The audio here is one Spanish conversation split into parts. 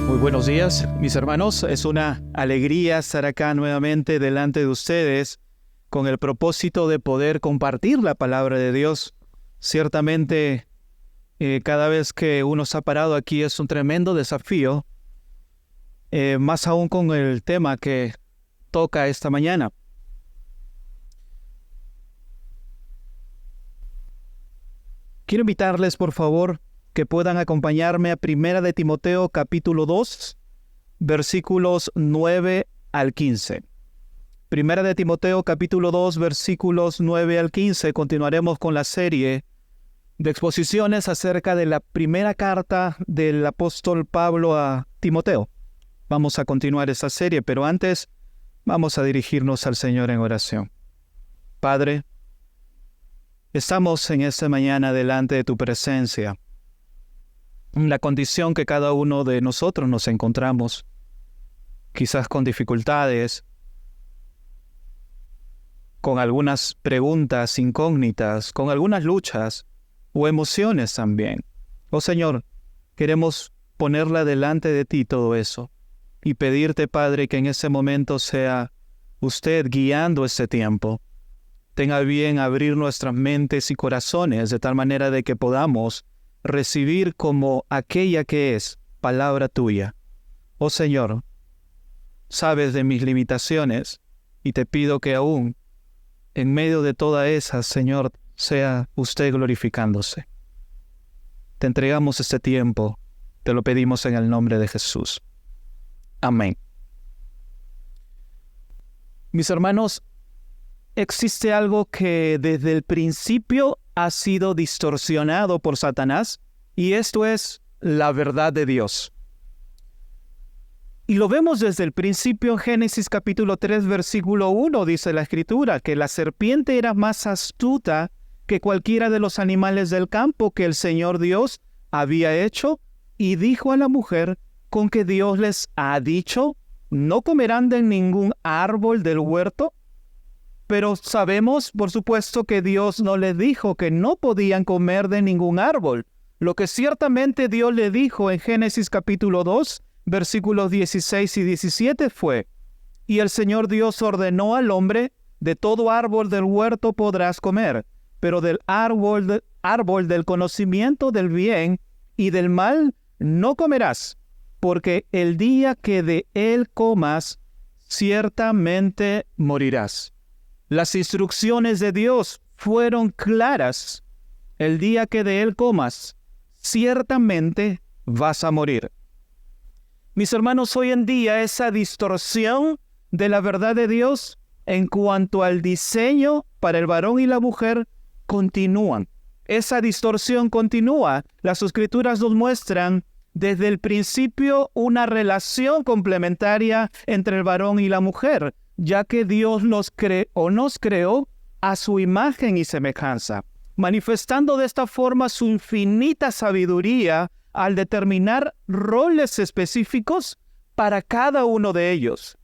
Muy buenos días, mis hermanos. Es una alegría estar acá nuevamente delante de ustedes con el propósito de poder compartir la palabra de Dios. Ciertamente, cada vez que uno está parado aquí es un tremendo desafío, más aún con el tema que toca esta mañana. Quiero invitarles, por favor, que puedan acompañarme a 1 de Timoteo capítulo 2, versículos 9 al 15. 1 de Timoteo capítulo 2, versículos 9 al 15. Continuaremos con la serie de exposiciones acerca de la primera carta del apóstol Pablo a Timoteo. Vamos a continuar esa serie, pero antes vamos a dirigirnos al Señor en oración. Padre, estamos en esta mañana delante de tu presencia, en la condición que cada uno de nosotros nos encontramos, quizás con dificultades, con algunas preguntas incógnitas, con algunas luchas o emociones también. Oh Señor, queremos ponerla delante de ti todo eso y pedirte, Padre, que en ese momento sea usted guiando este tiempo. Tenga bien abrir nuestras mentes y corazones de tal manera de que podamos recibir como aquella que es palabra tuya. Oh Señor, sabes de mis limitaciones y te pido que aún en medio de todas esas, Señor, sea usted glorificándose. Te entregamos este tiempo, te lo pedimos en el nombre de Jesús. Amén. Mis hermanos, existe algo que desde el principio ha sido distorsionado por Satanás, y esto es la verdad de Dios. Y lo vemos desde el principio en Génesis capítulo 3, versículo 1, dice la Escritura, que la serpiente era más astuta que cualquiera de los animales del campo que el Señor Dios había hecho, y dijo a la mujer: ¿con que Dios les ha dicho, no comerán de ningún árbol del huerto? Pero sabemos, por supuesto, que Dios no les dijo que no podían comer de ningún árbol. Lo que ciertamente Dios le dijo en Génesis capítulo 2, versículos 16 y 17 fue: y el Señor Dios ordenó al hombre: de todo árbol del huerto podrás comer, pero del árbol del conocimiento del bien y del mal no comerás, porque el día que de él comas, ciertamente morirás. Las instrucciones de Dios fueron claras. El día que de él comas, ciertamente vas a morir. Mis hermanos, hoy en día esa distorsión de la verdad de Dios en cuanto al diseño para el varón y la mujer continúan. Esa distorsión continúa. Las Escrituras nos muestran desde el principio una relación complementaria entre el varón y la mujer, ya que Dios nos creó a su imagen y semejanza, manifestando de esta forma su infinita sabiduría al determinar roles específicos para cada uno de ellos.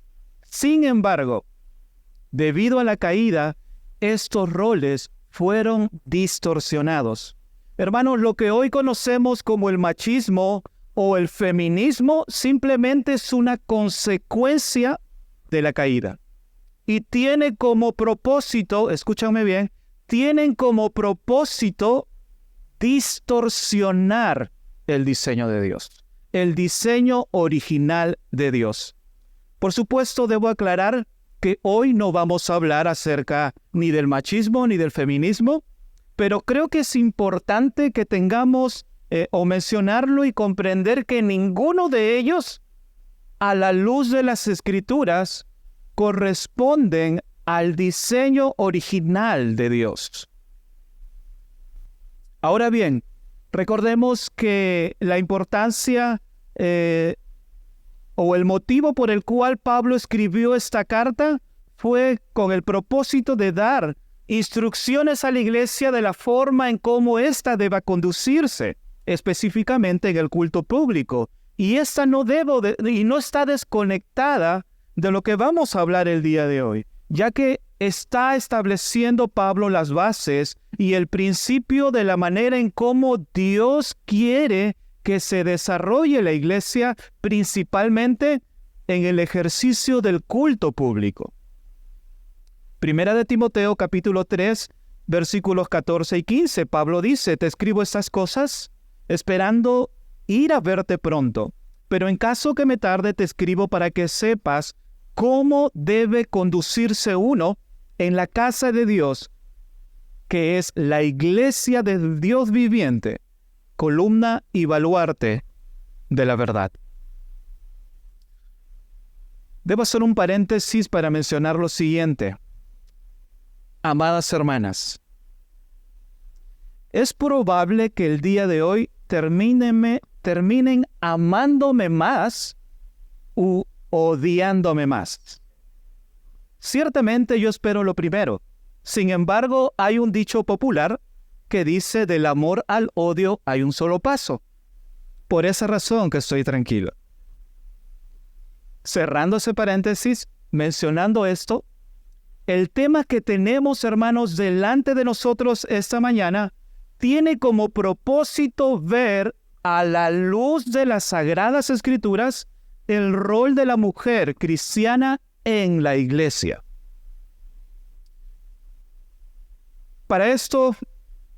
Sin embargo, debido a la caída, estos roles fueron distorsionados. Hermanos, lo que hoy conocemos como el machismo o el feminismo simplemente es una consecuencia de la caída. Y tiene como propósito, escúchame bien, tienen como propósito distorsionar el diseño de Dios, el diseño original de Dios. Por supuesto, debo aclarar que hoy no vamos a hablar acerca ni del machismo ni del feminismo, pero creo que es importante que tengamos o mencionarlo y comprender que ninguno de ellos, a la luz de las Escrituras, corresponden al diseño original de Dios. Ahora bien, recordemos que la importancia o el motivo por el cual Pablo escribió esta carta fue con el propósito de dar instrucciones a la iglesia de la forma en cómo ésta deba conducirse, específicamente en el culto público. Y esta no está desconectada de lo que vamos a hablar el día de hoy, ya que está estableciendo Pablo las bases y el principio de la manera en cómo Dios quiere que se desarrolle la iglesia principalmente en el ejercicio del culto público. Primera de Timoteo, capítulo 3, versículos 14 y 15, Pablo dice: te escribo estas cosas esperando ir a verte pronto, pero en caso que me tarde te escribo para que sepas cómo debe conducirse uno en la casa de Dios, que es la iglesia del Dios viviente, columna y baluarte de la verdad. Debo hacer un paréntesis para mencionar lo siguiente. Amadas hermanas, es probable que el día de hoy terminen amándome más u odiándome más. Ciertamente yo espero lo primero. Sin embargo, hay un dicho popular que dice: del amor al odio hay un solo paso. Por esa razón que estoy tranquilo. Cerrando ese paréntesis, mencionando esto, el tema que tenemos, hermanos, delante de nosotros esta mañana tiene como propósito ver a la luz de las Sagradas Escrituras el rol de la mujer cristiana en la iglesia. Para esto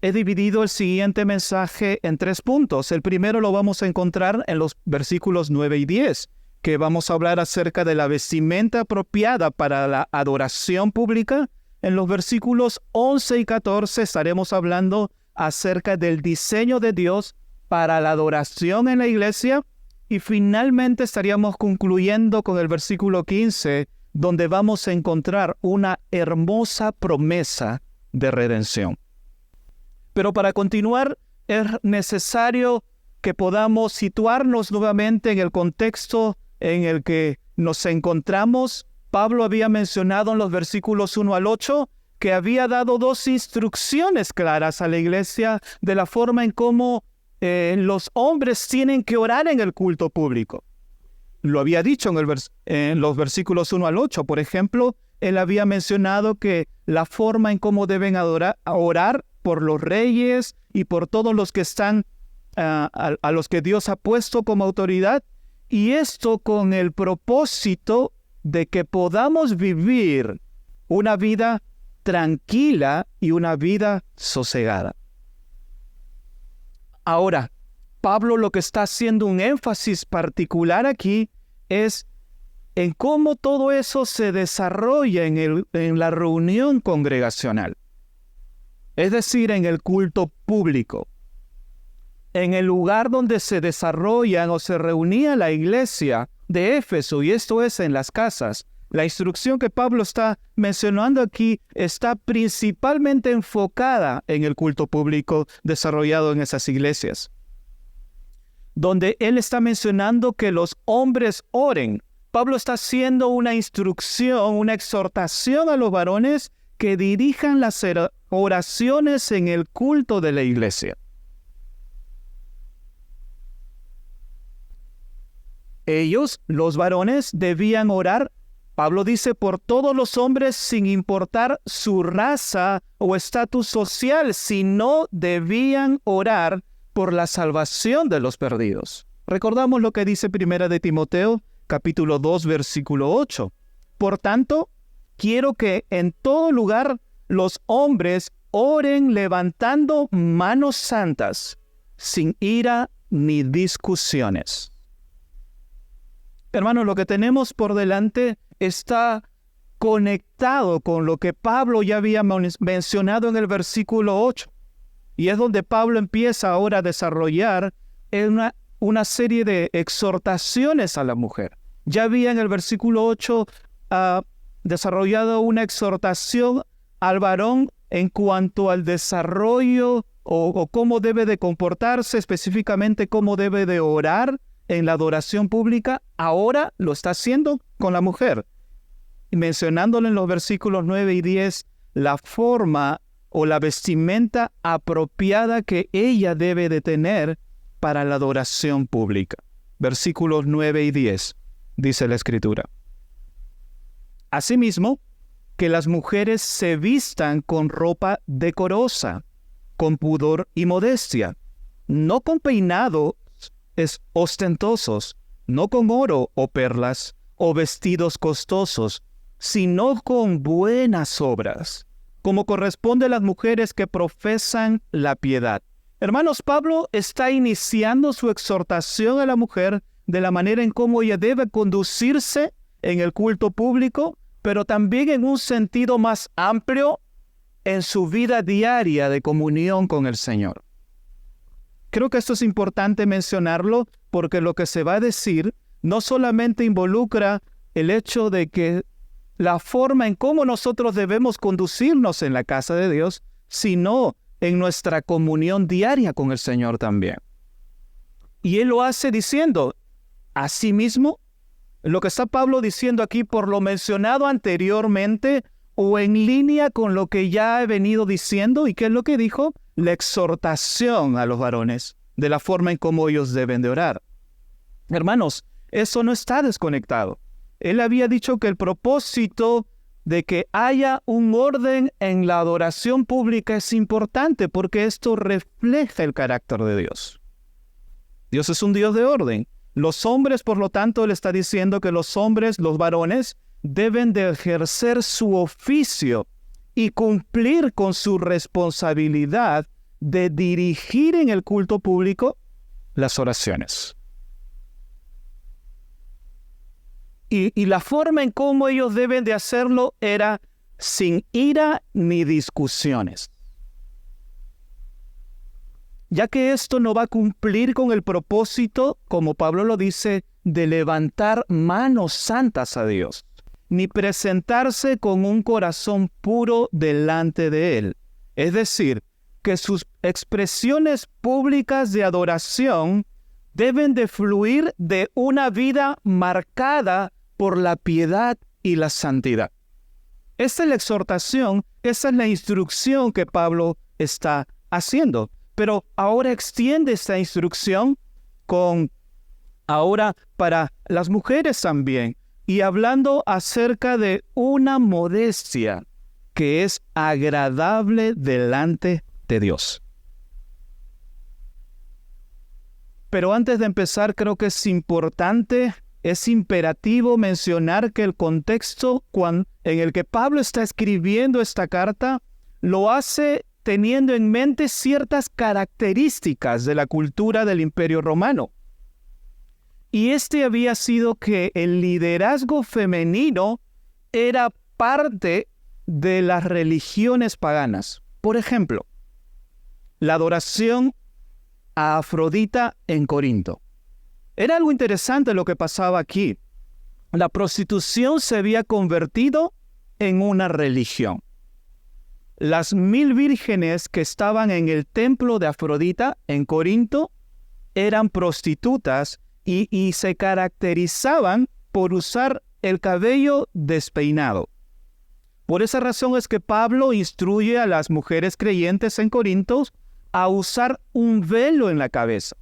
he dividido el siguiente mensaje en 3 puntos. El primero lo vamos a encontrar en los versículos 9 y 10, que vamos a hablar acerca de la vestimenta apropiada para la adoración pública. En los versículos 11 y 14 estaremos hablando acerca del diseño de Dios para la adoración en la iglesia. Y finalmente estaríamos concluyendo con el versículo 15, donde vamos a encontrar una hermosa promesa de redención. Pero para continuar, es necesario que podamos situarnos nuevamente en el contexto en el que nos encontramos. Pablo había mencionado en los versículos 1 al 8 que había dado 2 instrucciones claras a la iglesia de la forma en cómo los hombres tienen que orar en el culto público. Lo había dicho en los versículos 1 al 8. Por ejemplo, él había mencionado que la forma en cómo deben orar por los reyes y por todos los que están, a los que Dios ha puesto como autoridad, y esto con el propósito de que podamos vivir una vida tranquila y una vida sosegada. Ahora, Pablo lo que está haciendo un énfasis particular aquí es en cómo todo eso se desarrolla en la reunión congregacional. Es decir, en el culto público. En el lugar donde se desarrollan o se reunía la iglesia de Éfeso, y esto es en las casas. La instrucción que Pablo está mencionando aquí está principalmente enfocada en el culto público desarrollado en esas iglesias, donde él está mencionando que los hombres oren. Pablo está haciendo una instrucción, una exhortación a los varones que dirijan las oraciones en el culto de la iglesia. Ellos, los varones, debían orar, Pablo dice, por todos los hombres sin importar su raza o estatus social, sino debían orar por la salvación de los perdidos. Recordamos lo que dice Primera de Timoteo, capítulo 2, versículo 8. Por tanto, quiero que en todo lugar los hombres oren levantando manos santas, sin ira ni discusiones. Hermanos, lo que tenemos por delante está conectado con lo que Pablo ya había mencionado en el versículo 8. Y es donde Pablo empieza ahora a desarrollar una serie de exhortaciones a la mujer. Ya había en el versículo 8 desarrollado una exhortación al varón en cuanto al desarrollo o cómo debe de comportarse, específicamente cómo debe de orar en la adoración pública. Ahora lo está haciendo con la mujer, mencionándole en los versículos 9 y 10 la forma o la vestimenta apropiada que ella debe de tener para la adoración pública. Versículos 9 y 10, dice la Escritura. Asimismo, que las mujeres se vistan con ropa decorosa, con pudor y modestia, no con peinados ostentosos, no con oro o perlas o vestidos costosos, sino con buenas obras, como corresponde a las mujeres que profesan la piedad. Hermanos, Pablo está iniciando su exhortación a la mujer de la manera en cómo ella debe conducirse en el culto público, pero también en un sentido más amplio en su vida diaria de comunión con el Señor. Creo que esto es importante mencionarlo porque lo que se va a decir no solamente involucra el hecho de que la forma en cómo nosotros debemos conducirnos en la casa de Dios, sino en nuestra comunión diaria con el Señor también. Y Él lo hace diciendo, asimismo, lo que está Pablo diciendo aquí por lo mencionado anteriormente o en línea con lo que ya he venido diciendo, ¿y qué es lo que dijo? La exhortación a los varones de la forma en cómo ellos deben de orar. Hermanos, eso no está desconectado. Él había dicho que el propósito de que haya un orden en la adoración pública es importante porque esto refleja el carácter de Dios. Dios es un Dios de orden. Los hombres, por lo tanto, Él está diciendo que los hombres, los varones, deben de ejercer su oficio y cumplir con su responsabilidad de dirigir en el culto público las oraciones. Y la forma en cómo ellos deben de hacerlo era sin ira ni discusiones. Ya que esto no va a cumplir con el propósito, como Pablo lo dice, de levantar manos santas a Dios, ni presentarse con un corazón puro delante de Él. Es decir, que sus expresiones públicas de adoración deben de fluir de una vida marcada por la piedad y la santidad. Esta es la exhortación, esa es la instrucción que Pablo está haciendo. Pero ahora extiende esta instrucción ahora para las mujeres también, y hablando acerca de una modestia que es agradable delante de Dios. Pero antes de empezar, creo que es importante, es imperativo mencionar que el contexto en el que Pablo está escribiendo esta carta lo hace teniendo en mente ciertas características de la cultura del Imperio Romano. Y había sido que el liderazgo femenino era parte de las religiones paganas. Por ejemplo, la adoración a Afrodita en Corinto. Era algo interesante lo que pasaba aquí. La prostitución se había convertido en una religión. Las 1000 vírgenes que estaban en el templo de Afrodita en Corinto eran prostitutas y se caracterizaban por usar el cabello despeinado. Por esa razón es que Pablo instruye a las mujeres creyentes en Corinto a usar un velo en la cabeza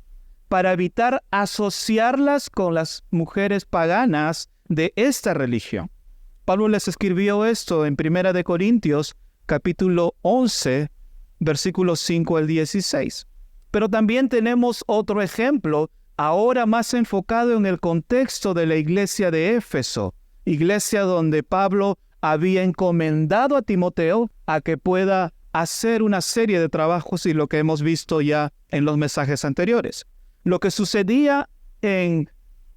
para evitar asociarlas con las mujeres paganas de esta religión. Pablo les escribió esto en 1 de Corintios capítulo 11, versículos 5 al 16. Pero también tenemos otro ejemplo, ahora más enfocado en el contexto de la iglesia de Éfeso, iglesia donde Pablo había encomendado a Timoteo a que pueda hacer una serie de trabajos y lo que hemos visto ya en los mensajes anteriores. Lo que sucedía en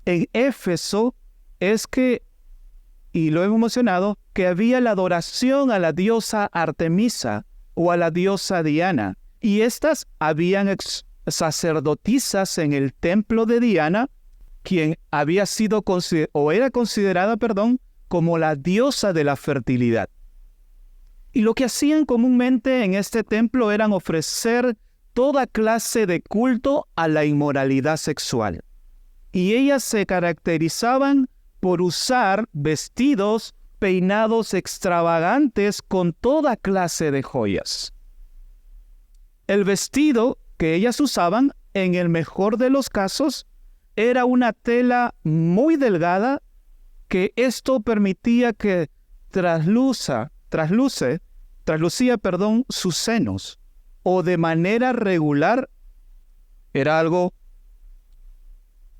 Éfeso es que, y lo hemos mencionado, que había la adoración a la diosa Artemisa o a la diosa Diana. Y estas habían sacerdotisas en el templo de Diana, quien había sido era considerada, como la diosa de la fertilidad. Y lo que hacían comúnmente en este templo eran ofrecer toda clase de culto a la inmoralidad sexual. Y ellas se caracterizaban por usar vestidos, peinados extravagantes con toda clase de joyas. El vestido que ellas usaban, en el mejor de los casos, era una tela muy delgada que esto permitía que traslucía, sus senos, o de manera regular, era algo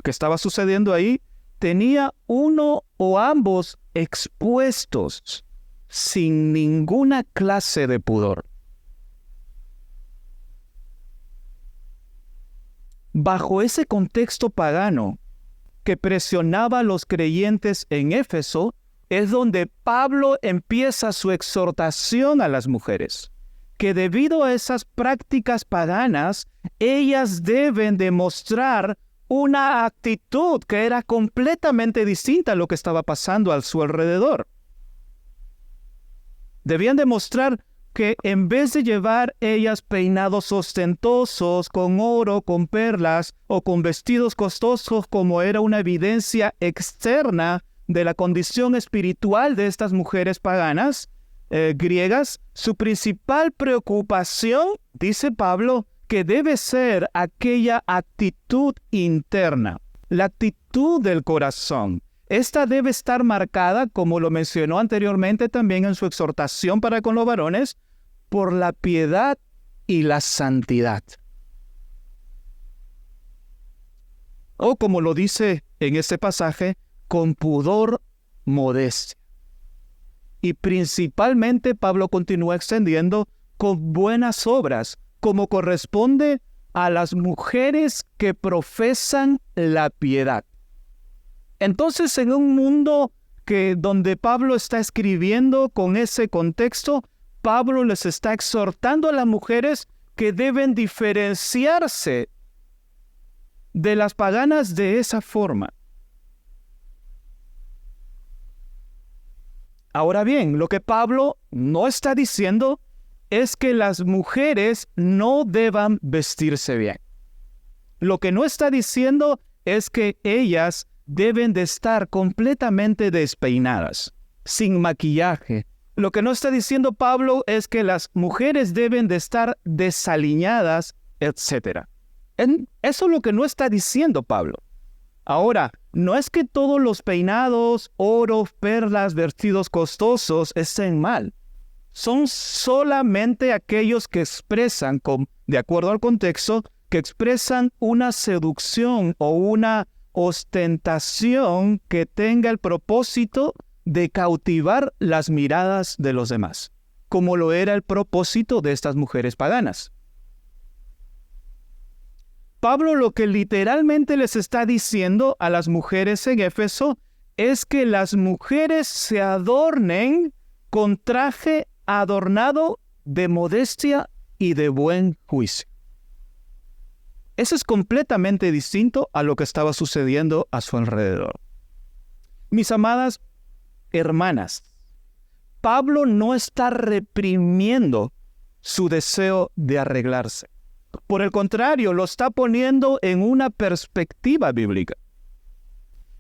que estaba sucediendo ahí tenía uno o ambos expuestos sin ninguna clase de pudor. Bajo ese contexto pagano que presionaba a los creyentes en Éfeso, es donde Pablo empieza su exhortación a las mujeres, que debido a esas prácticas paganas, ellas deben demostrar una actitud que era completamente distinta a lo que estaba pasando a su alrededor. Debían demostrar que en vez de llevar ellas peinados ostentosos, con oro, con perlas o con vestidos costosos, como era una evidencia externa de la condición espiritual de estas mujeres paganas, griegas, su principal preocupación, dice Pablo, que debe ser aquella actitud interna, la actitud del corazón. Esta debe estar marcada, como lo mencionó anteriormente también en su exhortación para con los varones, por la piedad y la santidad. O como lo dice en este pasaje, con pudor, modestia. Y principalmente Pablo continúa extendiendo con buenas obras, como corresponde a las mujeres que profesan la piedad. Entonces, en un mundo donde Pablo está escribiendo con ese contexto, Pablo les está exhortando a las mujeres que deben diferenciarse de las paganas de esa forma. Ahora bien, lo que Pablo no está diciendo es que las mujeres no deban vestirse bien. Lo que no está diciendo es que ellas deben de estar completamente despeinadas, sin maquillaje. Lo que no está diciendo Pablo es que las mujeres deben de estar desaliñadas, etc. Eso es lo que no está diciendo Pablo. Ahora, no es que todos los peinados, oro, perlas, vestidos costosos estén mal. Son solamente aquellos que expresan, de acuerdo al contexto, que expresan una seducción o una ostentación que tenga el propósito de cautivar las miradas de los demás, como lo era el propósito de estas mujeres paganas. Pablo lo que literalmente les está diciendo a las mujeres en Éfeso es que las mujeres se adornen con traje adornado de modestia y de buen juicio. Eso es completamente distinto a lo que estaba sucediendo a su alrededor. Mis amadas hermanas, Pablo no está reprimiendo su deseo de arreglarse. Por el contrario, lo está poniendo en una perspectiva bíblica.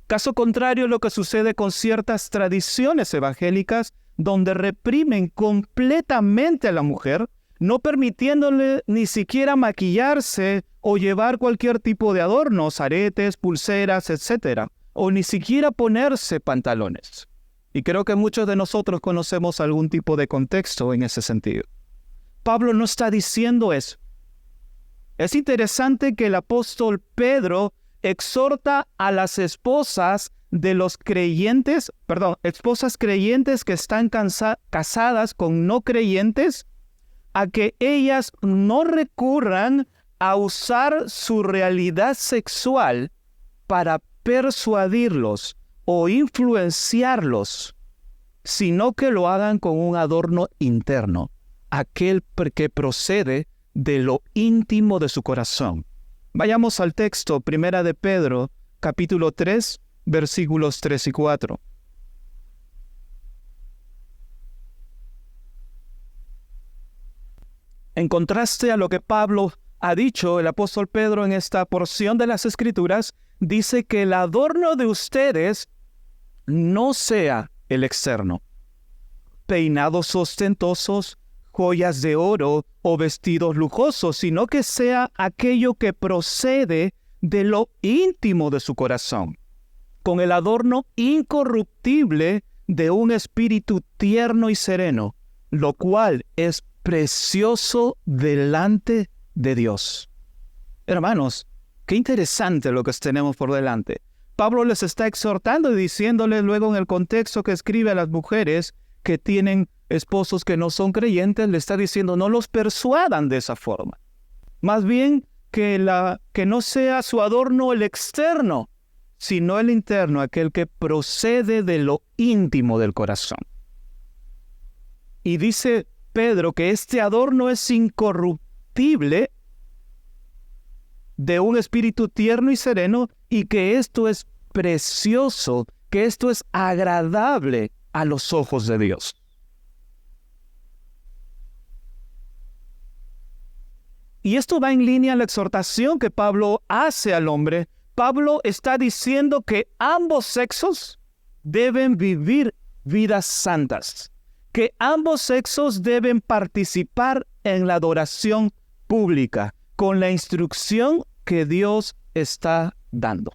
Caso contrario, lo que sucede con ciertas tradiciones evangélicas donde reprimen completamente a la mujer, no permitiéndole ni siquiera maquillarse o llevar cualquier tipo de adornos, aretes, pulseras, etc., o ni siquiera ponerse pantalones. Y creo que muchos de nosotros conocemos algún tipo de contexto en ese sentido. Pablo no está diciendo eso. Es interesante que el apóstol Pedro exhorta a las esposas de los creyentes, esposas creyentes que están casadas con no creyentes, a que ellas no recurran a usar su realidad sexual para persuadirlos o influenciarlos, sino que lo hagan con un adorno interno, aquel que procede de lo íntimo de su corazón. Vayamos al texto, Primera de Pedro, capítulo 3, versículos 3 y 4. En contraste a lo que Pablo ha dicho, el apóstol Pedro en esta porción de las Escrituras dice que el adorno de ustedes no sea el externo, peinados ostentosos, joyas de oro o vestidos lujosos, sino que sea aquello que procede de lo íntimo de su corazón, con el adorno incorruptible de un espíritu tierno y sereno, lo cual es precioso delante de Dios. Hermanos, Qué interesante lo que tenemos por delante. Pablo les está exhortando y diciéndoles luego en el contexto que escribe a las mujeres que tienen esposos que no son creyentes, le está diciendo no los persuadan de esa forma. Más bien que no sea su adorno el externo, sino el interno, aquel que procede de lo íntimo del corazón. Y dice Pedro que este adorno es incorruptible, de un espíritu tierno y sereno, y que esto es precioso, que esto es agradable a los ojos de Dios. Y esto va en línea a la exhortación que Pablo hace al hombre. Pablo está diciendo que ambos sexos deben vivir vidas santas, que ambos sexos deben participar en la adoración pública, con la instrucción que Dios está dando.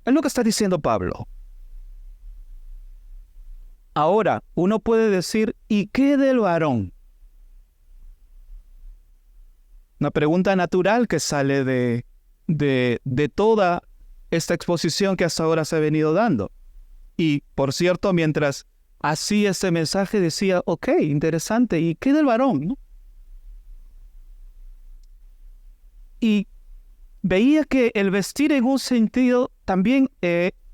Es lo que está diciendo Pablo. Ahora, uno puede decir, ¿y qué del varón? Una pregunta natural que sale de toda esta exposición que hasta ahora se ha venido dando. Y, por cierto, mientras hacía este mensaje decía, ok, interesante, ¿y qué del varón? ¿No? Y veía que el vestir en un sentido también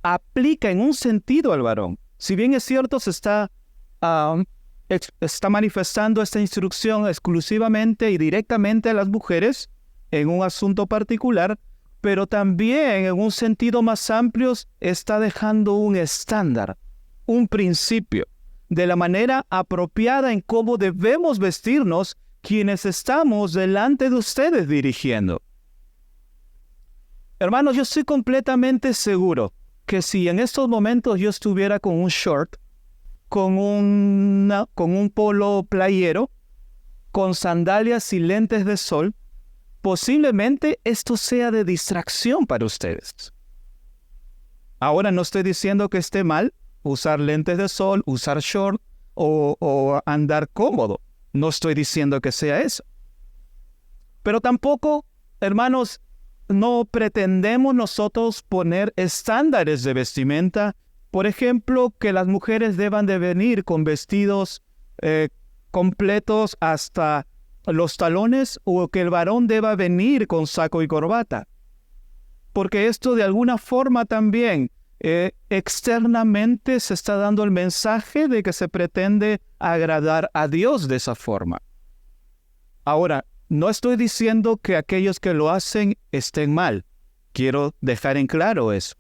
aplica en un sentido al varón. Si bien es cierto, se está manifestando esta instrucción exclusivamente y directamente a las mujeres en un asunto particular, pero también en un sentido más amplio está dejando un estándar, un principio, de la manera apropiada en cómo debemos vestirnos quienes estamos delante de ustedes dirigiendo. Hermanos, yo estoy completamente seguro que si en estos momentos yo estuviera con un short, con un polo playero, con sandalias y lentes de sol, posiblemente esto sea de distracción para ustedes. Ahora no estoy diciendo que esté mal usar lentes de sol, usar short o andar cómodo. No estoy diciendo que sea eso. Pero tampoco, hermanos, no pretendemos nosotros poner estándares de vestimenta. Por ejemplo, que las mujeres deban de venir con vestidos completos hasta los talones, o que el varón deba venir con saco y corbata. Porque esto de alguna forma también externamente se está dando el mensaje de que se pretende agradar a Dios de esa forma. Ahora, no estoy diciendo que aquellos que lo hacen estén mal. Quiero dejar en claro eso.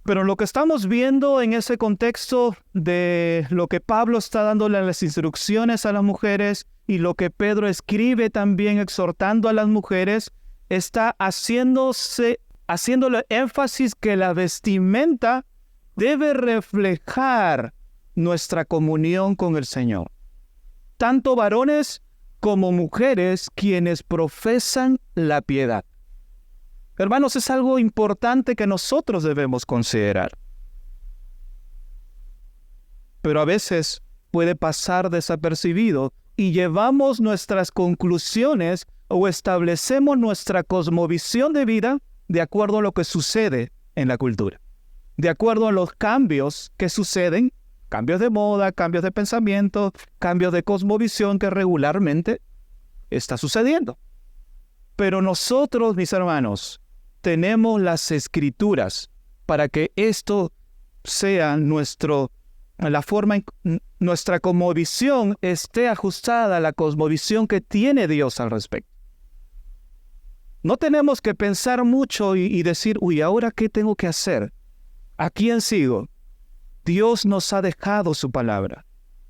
Pero lo que estamos viendo en ese contexto de lo que Pablo está dándole las instrucciones a las mujeres y lo que Pedro escribe también exhortando a las mujeres, está haciéndole énfasis que la vestimenta debe reflejar nuestra comunión con el Señor. Tanto varones como mujeres quienes profesan la piedad. Hermanos, es algo importante que nosotros debemos considerar. Pero a veces puede pasar desapercibido y llevamos nuestras conclusiones o establecemos nuestra cosmovisión de vida de acuerdo a lo que sucede en la cultura. De acuerdo a los cambios que suceden, cambios de moda, cambios de pensamiento, cambios de cosmovisión que regularmente está sucediendo. Pero nosotros, mis hermanos, tenemos las Escrituras para que esto sea la forma en nuestra cosmovisión esté ajustada a la cosmovisión que tiene Dios al respecto. No tenemos que pensar mucho y decir, ¿ahora qué tengo que hacer? ¿A quién sigo? Dios nos ha dejado su palabra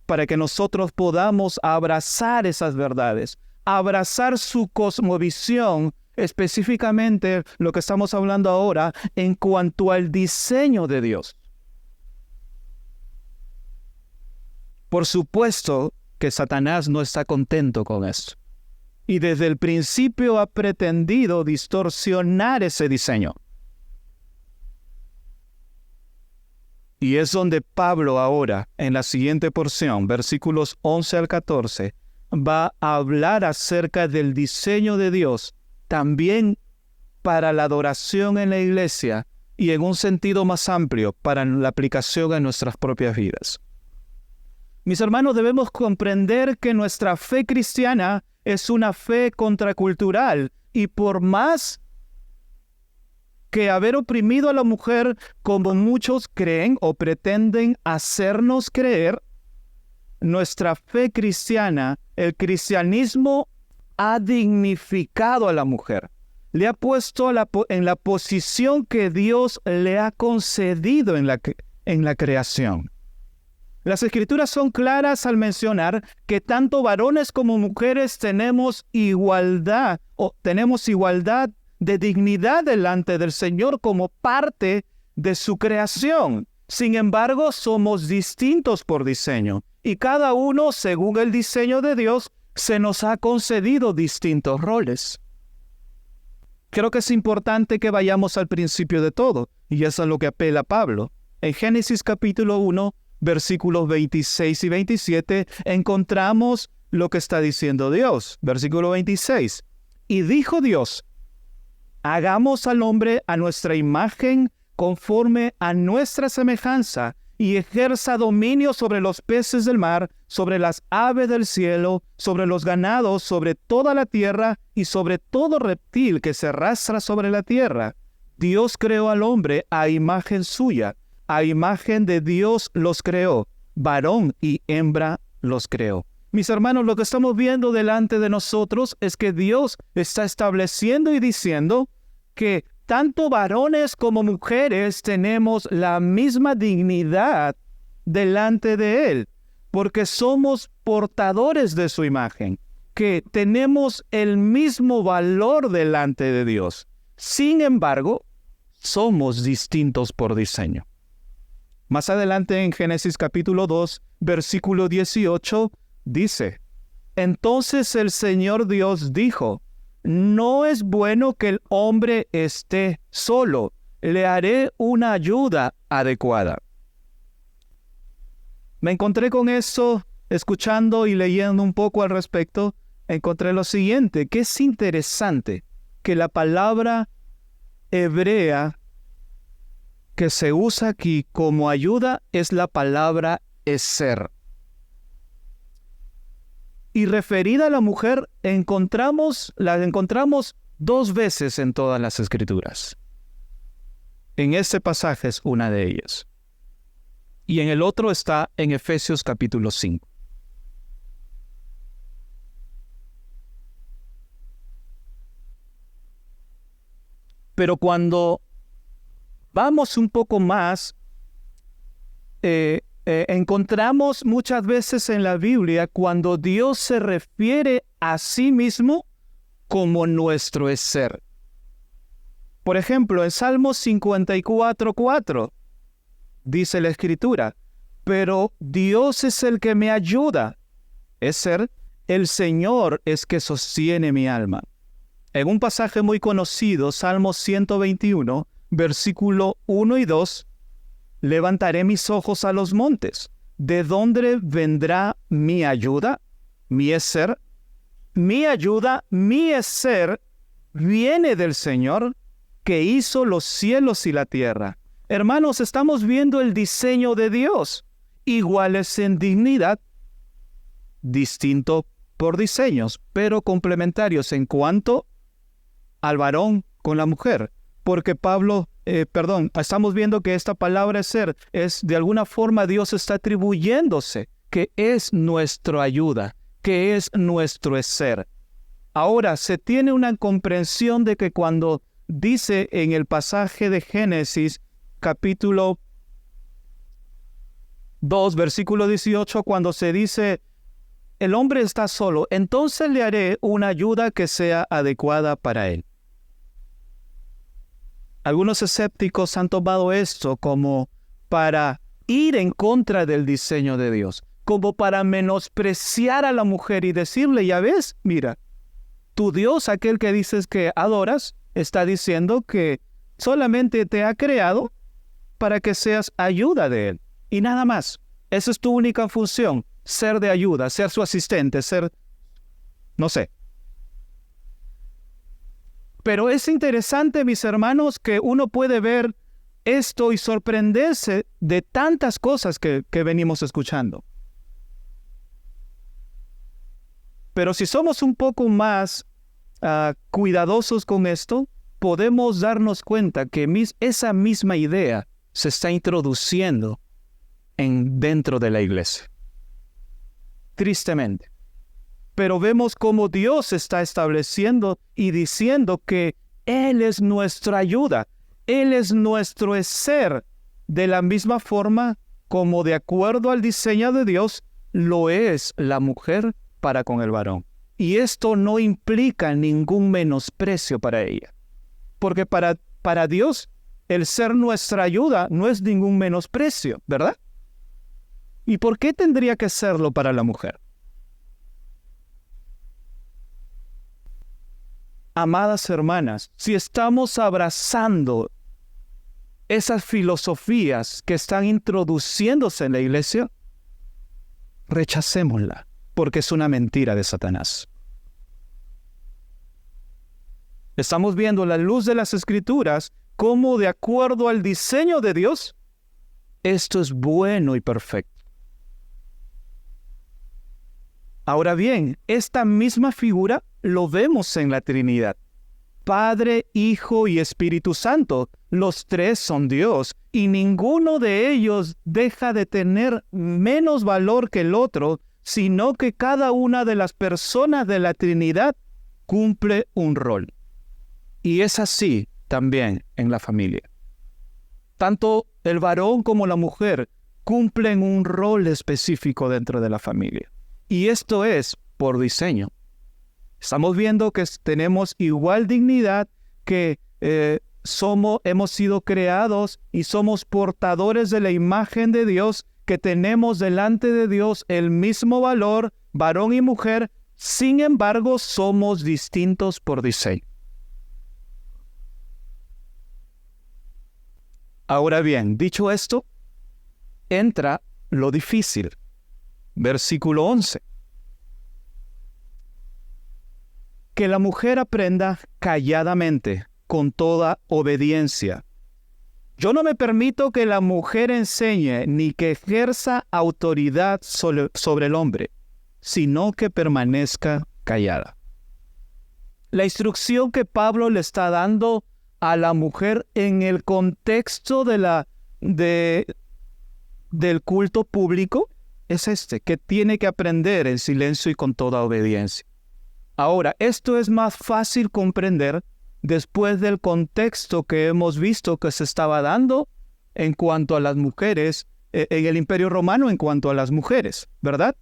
para que nosotros podamos abrazar esas verdades, abrazar su cosmovisión, específicamente lo que estamos hablando ahora en cuanto al diseño de Dios. Por supuesto que Satanás no está contento con esto. Y desde el principio ha pretendido distorsionar ese diseño. Y es donde Pablo ahora, en la siguiente porción, versículos 11 al 14, va a hablar acerca del diseño de Dios, también para la adoración en la iglesia y en un sentido más amplio para la aplicación en nuestras propias vidas. Mis hermanos, debemos comprender que nuestra fe cristiana es una fe contracultural y por más que haber oprimido a la mujer como muchos creen o pretenden hacernos creer, nuestra fe cristiana, el cristianismo ha dignificado a la mujer. Le ha puesto en la posición que Dios le ha concedido en la creación. Las Escrituras son claras al mencionar que tanto varones como mujeres tenemos igualdad de dignidad delante del Señor como parte de su creación. Sin embargo, somos distintos por diseño y cada uno, según el diseño de Dios, se nos ha concedido distintos roles. Creo que es importante que vayamos al principio de todo, y eso es a lo que apela Pablo. En Génesis capítulo 1, versículos 26 y 27, encontramos lo que está diciendo Dios. Versículo 26. Y dijo Dios: hagamos al hombre a nuestra imagen, conforme a nuestra semejanza, y ejerza dominio sobre los peces del mar, sobre las aves del cielo, sobre los ganados, sobre toda la tierra y sobre todo reptil que se arrastra sobre la tierra. Dios creó al hombre a imagen suya, a imagen de Dios los creó, varón y hembra los creó. Mis hermanos, lo que estamos viendo delante de nosotros es que Dios está estableciendo y diciendo que tanto varones como mujeres tenemos la misma dignidad delante de Él, porque somos portadores de su imagen, que tenemos el mismo valor delante de Dios. Sin embargo, somos distintos por diseño. Más adelante en Génesis capítulo 2, versículo 18, dice: entonces el Señor Dios dijo: no es bueno que el hombre esté solo, le haré una ayuda adecuada. Me encontré con eso, escuchando y leyendo un poco al respecto, encontré lo siguiente, que es interesante que la palabra hebrea que se usa aquí como ayuda es la palabra eser. Y referida a la mujer, la encontramos 2 veces en todas las Escrituras. En este pasaje es una de ellas. Y en el otro está en Efesios capítulo 5. Pero cuando vamos un poco más, encontramos muchas veces en la Biblia cuando Dios se refiere a sí mismo como nuestro ser. Por ejemplo, en Salmos 54:4 dice la Escritura: pero Dios es el que me ayuda. El Señor es que sostiene mi alma. En un pasaje muy conocido, Salmos 121, versículo 1 y 2, levantaré mis ojos a los montes. ¿De dónde vendrá mi ayuda? Mi eser. Mi ayuda, mi eser, viene del Señor, que hizo los cielos y la tierra. Hermanos, estamos viendo el diseño de Dios, iguales en dignidad, distinto por diseños, pero complementarios en cuanto al varón con la mujer. Porque estamos viendo que esta palabra ser es de alguna forma Dios está atribuyéndose que es nuestra ayuda, que es nuestro ser. Ahora, se tiene una comprensión de que cuando dice en el pasaje de Génesis, capítulo 2, versículo 18, cuando se dice, el hombre está solo, entonces le haré una ayuda que sea adecuada para él. Algunos escépticos han tomado esto como para ir en contra del diseño de Dios, como para menospreciar a la mujer y decirle, ya ves, mira, tu Dios, aquel que dices que adoras, está diciendo que solamente te ha creado para que seas ayuda de Él, y nada más. Esa es tu única función, ser de ayuda, ser su asistente, ser No sé. Pero es interesante, mis hermanos, que uno puede ver esto y sorprenderse de tantas cosas que venimos escuchando. Pero si somos un poco más cuidadosos con esto, podemos darnos cuenta que esa misma idea se está introduciendo dentro de la iglesia. Tristemente. Pero vemos cómo Dios está estableciendo y diciendo que Él es nuestra ayuda. Él es nuestro ser, de la misma forma como de acuerdo al diseño de Dios, lo es la mujer para con el varón. Y esto no implica ningún menosprecio para ella. Porque para Dios, el ser nuestra ayuda no es ningún menosprecio, ¿verdad? ¿Y por qué tendría que serlo para la mujer? Amadas hermanas, si estamos abrazando esas filosofías que están introduciéndose en la iglesia, rechacémosla, porque es una mentira de Satanás. Estamos viendo a la luz de las Escrituras cómo, de acuerdo al diseño de Dios, esto es bueno y perfecto. Ahora bien, esta misma figura lo vemos en la Trinidad. Padre, Hijo y Espíritu Santo, los tres son Dios, y ninguno de ellos deja de tener menos valor que el otro, sino que cada una de las personas de la Trinidad cumple un rol. Y es así también en la familia. Tanto el varón como la mujer cumplen un rol específico dentro de la familia. Y esto es por diseño. Estamos viendo que tenemos igual dignidad, que hemos sido creados y somos portadores de la imagen de Dios, que tenemos delante de Dios el mismo valor, varón y mujer. Sin embargo, somos distintos por diseño. Ahora bien, dicho esto, entra lo difícil. Versículo 11. Que la mujer aprenda calladamente, con toda obediencia. Yo no me permito que la mujer enseñe ni que ejerza autoridad sobre el hombre, sino que permanezca callada. La instrucción que Pablo le está dando a la mujer en el contexto del culto público es que tiene que aprender en silencio y con toda obediencia. Ahora, esto es más fácil comprender después del contexto que hemos visto que se estaba dando en cuanto a las mujeres, en el Imperio Romano en cuanto a las mujeres, ¿verdad?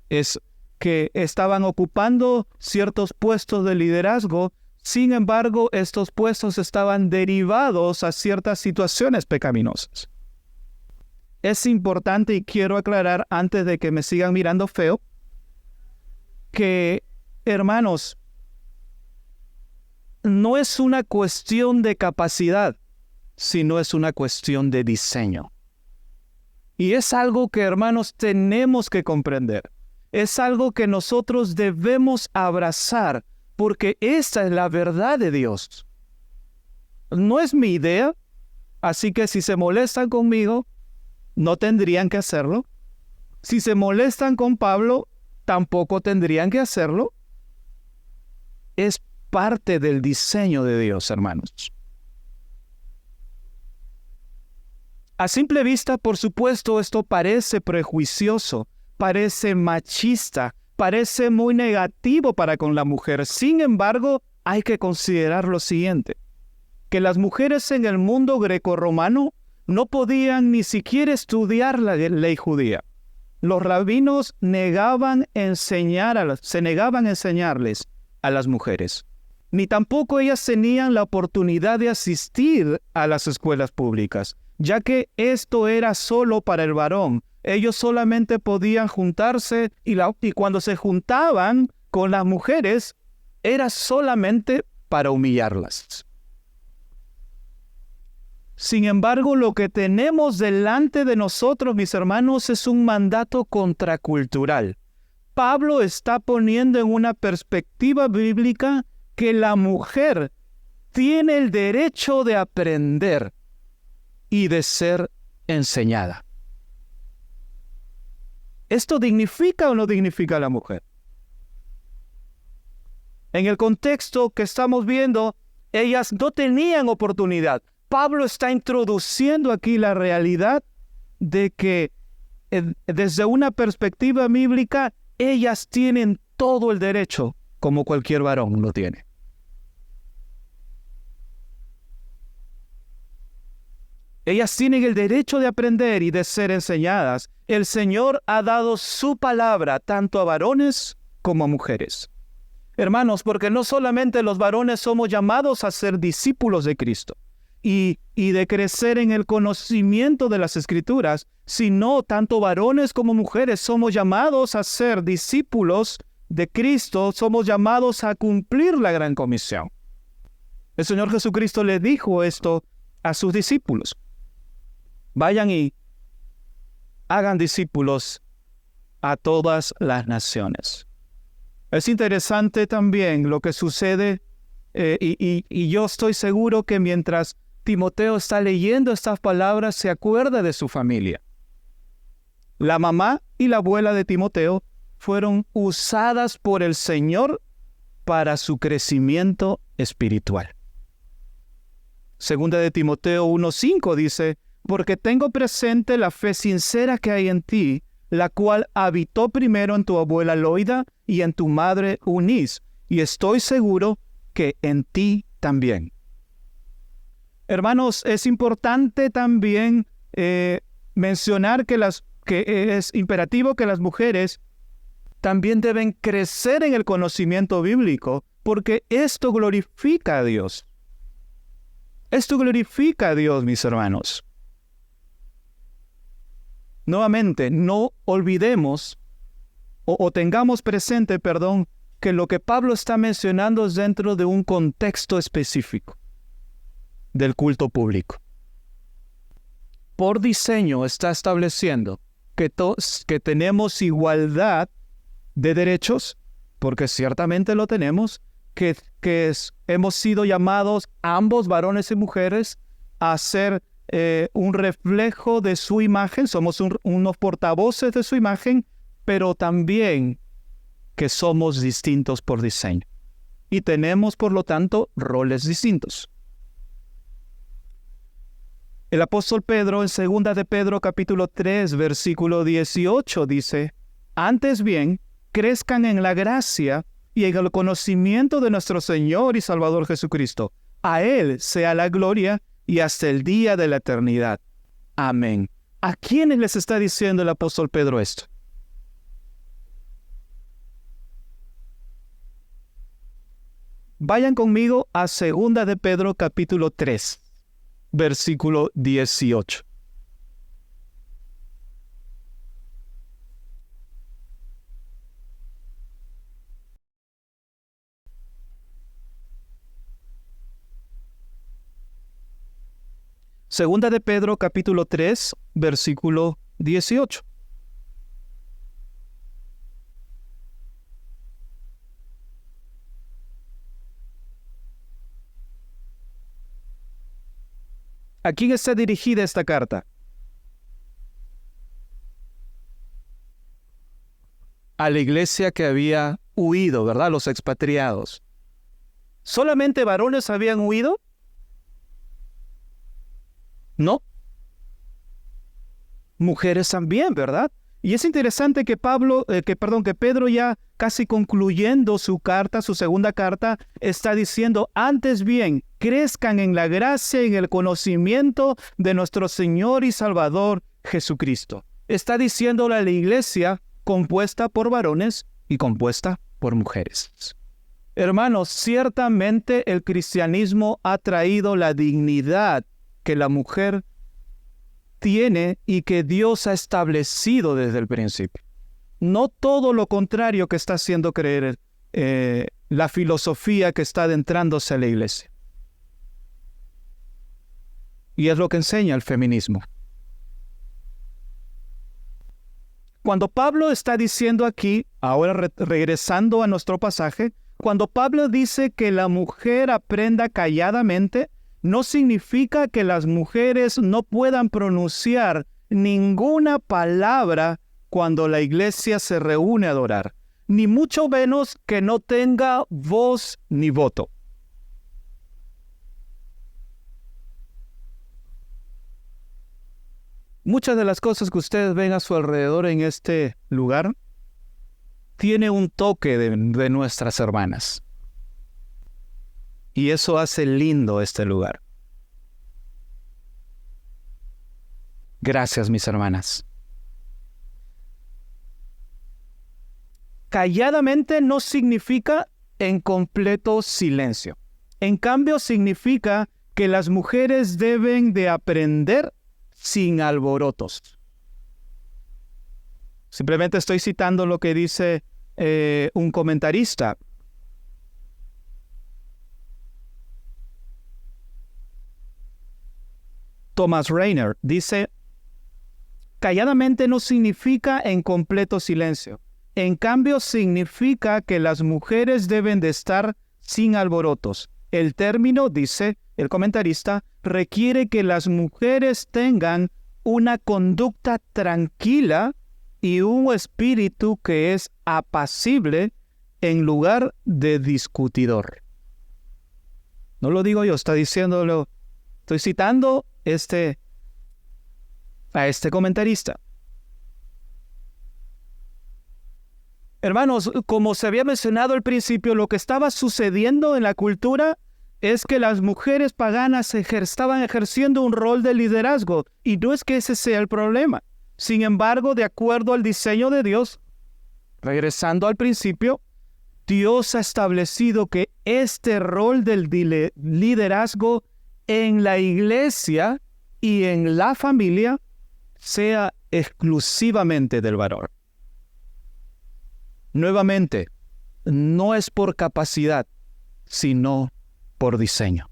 Es que estaban ocupando ciertos puestos de liderazgo. Sin embargo, estos puestos estaban derivados a ciertas situaciones pecaminosas. Es importante, y quiero aclarar antes de que me sigan mirando feo, que, hermanos, no es una cuestión de capacidad, sino es una cuestión de diseño. Y es algo que, hermanos, tenemos que comprender. Es algo que nosotros debemos abrazar, porque esta es la verdad de Dios. No es mi idea, así que si se molestan conmigo, no tendrían que hacerlo. Si se molestan con Pablo, tampoco tendrían que hacerlo. Es parte del diseño de Dios, hermanos. A simple vista, por supuesto, esto parece prejuicioso, parece machista, parece muy negativo para con la mujer. Sin embargo, hay que considerar lo siguiente, que las mujeres en el mundo grecorromano no podían ni siquiera estudiar la ley judía. Los rabinos se negaban a enseñarles a las mujeres. Ni tampoco ellas tenían la oportunidad de asistir a las escuelas públicas, ya que esto era solo para el varón. Ellos solamente podían juntarse y cuando se juntaban con las mujeres, era solamente para humillarlas. Sin embargo, lo que tenemos delante de nosotros, mis hermanos, es un mandato contracultural. Pablo está poniendo en una perspectiva bíblica que la mujer tiene el derecho de aprender y de ser enseñada. ¿Esto dignifica o no dignifica a la mujer? En el contexto que estamos viendo, ellas no tenían oportunidad. Pablo está introduciendo aquí la realidad de que desde una perspectiva bíblica, ellas tienen todo el derecho, como cualquier varón lo tiene. Ellas tienen el derecho de aprender y de ser enseñadas. El Señor ha dado su palabra tanto a varones como a mujeres. Hermanos, porque no solamente los varones somos llamados a ser discípulos de Cristo y de crecer en el conocimiento de las Escrituras, sino tanto varones como mujeres somos llamados a ser discípulos de Cristo, somos llamados a cumplir la gran comisión. El Señor Jesucristo le dijo esto a sus discípulos. Vayan y hagan discípulos a todas las naciones. Es interesante también lo que sucede y yo estoy seguro que mientras Timoteo está leyendo estas palabras se acuerda de su familia. La mamá y la abuela de Timoteo fueron usadas por el Señor para su crecimiento espiritual. Segunda de Timoteo 1:5 dice: porque tengo presente la fe sincera que hay en ti, la cual habitó primero en tu abuela Loida y en tu madre Eunice, y estoy seguro que en ti también. Hermanos, es importante también mencionar que es imperativo que las mujeres también deben crecer en el conocimiento bíblico, porque esto glorifica a Dios. Esto glorifica a Dios, mis hermanos. Nuevamente, no olvidemos o tengamos presente, que lo que Pablo está mencionando es dentro de un contexto específico del culto público. Por diseño está estableciendo que tenemos igualdad de derechos, porque ciertamente lo tenemos, que hemos sido llamados ambos, varones y mujeres, a ser un reflejo de su imagen, somos unos portavoces de su imagen, pero también que somos distintos por diseño. Y tenemos, por lo tanto, roles distintos. El apóstol Pedro, en 2 de Pedro, capítulo 3, versículo 18, dice: antes bien, crezcan en la gracia y en el conocimiento de nuestro Señor y Salvador Jesucristo. A Él sea la gloria y hasta el día de la eternidad. Amén. ¿A quiénes les está diciendo el apóstol Pedro esto? Vayan conmigo a 2 de Pedro capítulo 3, versículo 18. Segunda de Pedro capítulo 3, versículo 18. ¿A quién está dirigida esta carta? A la iglesia que había huido, ¿verdad? Los expatriados. ¿Solamente varones habían huido? No. Mujeres también, ¿verdad? Y es interesante que Pedro, ya casi concluyendo su carta, su segunda carta, está diciendo: antes bien, crezcan en la gracia y en el conocimiento de nuestro Señor y Salvador Jesucristo. Está diciéndole a la iglesia compuesta por varones y compuesta por mujeres. Hermanos, ciertamente el cristianismo ha traído la dignidad que la mujer tiene y que Dios ha establecido desde el principio. No todo lo contrario que está haciendo creer la filosofía que está adentrándose a la iglesia. Y es lo que enseña el feminismo. Cuando Pablo está diciendo aquí, ahora regresando a nuestro pasaje, cuando Pablo dice que la mujer aprenda calladamente, no significa que las mujeres no puedan pronunciar ninguna palabra cuando la iglesia se reúne a adorar, ni mucho menos que no tenga voz ni voto. Muchas de las cosas que ustedes ven a su alrededor en este lugar tiene un toque de nuestras hermanas. Y eso hace lindo este lugar. Gracias, mis hermanas. Calladamente no significa en completo silencio. En cambio, significa que las mujeres deben de aprender sin alborotos. Simplemente estoy citando lo que dice un comentarista. Thomas Rainer dice: calladamente no significa en completo silencio. En cambio, significa que las mujeres deben de estar sin alborotos. El término, dice el comentarista, requiere que las mujeres tengan una conducta tranquila y un espíritu que es apacible en lugar de discutidor. No lo digo yo, estoy citando a este comentarista. Hermanos, como se había mencionado al principio, lo que estaba sucediendo en la cultura es que las mujeres paganas estaban ejerciendo un rol de liderazgo, y no es que ese sea el problema. Sin embargo, de acuerdo al diseño de Dios, regresando al principio, Dios ha establecido que este rol del liderazgo en la iglesia y en la familia sea exclusivamente del varón. Nuevamente, no es por capacidad, sino por diseño.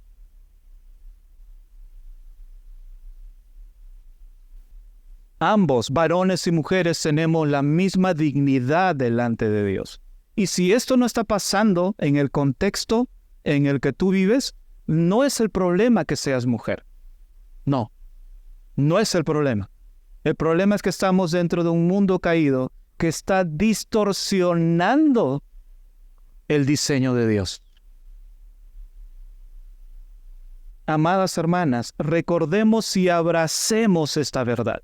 Ambos, varones y mujeres, tenemos la misma dignidad delante de Dios. Y si esto no está pasando en el contexto en el que tú vives, no es el problema que seas mujer. No es el problema. El problema es que estamos dentro de un mundo caído que está distorsionando el diseño de Dios. Amadas hermanas, recordemos y abracemos esta verdad.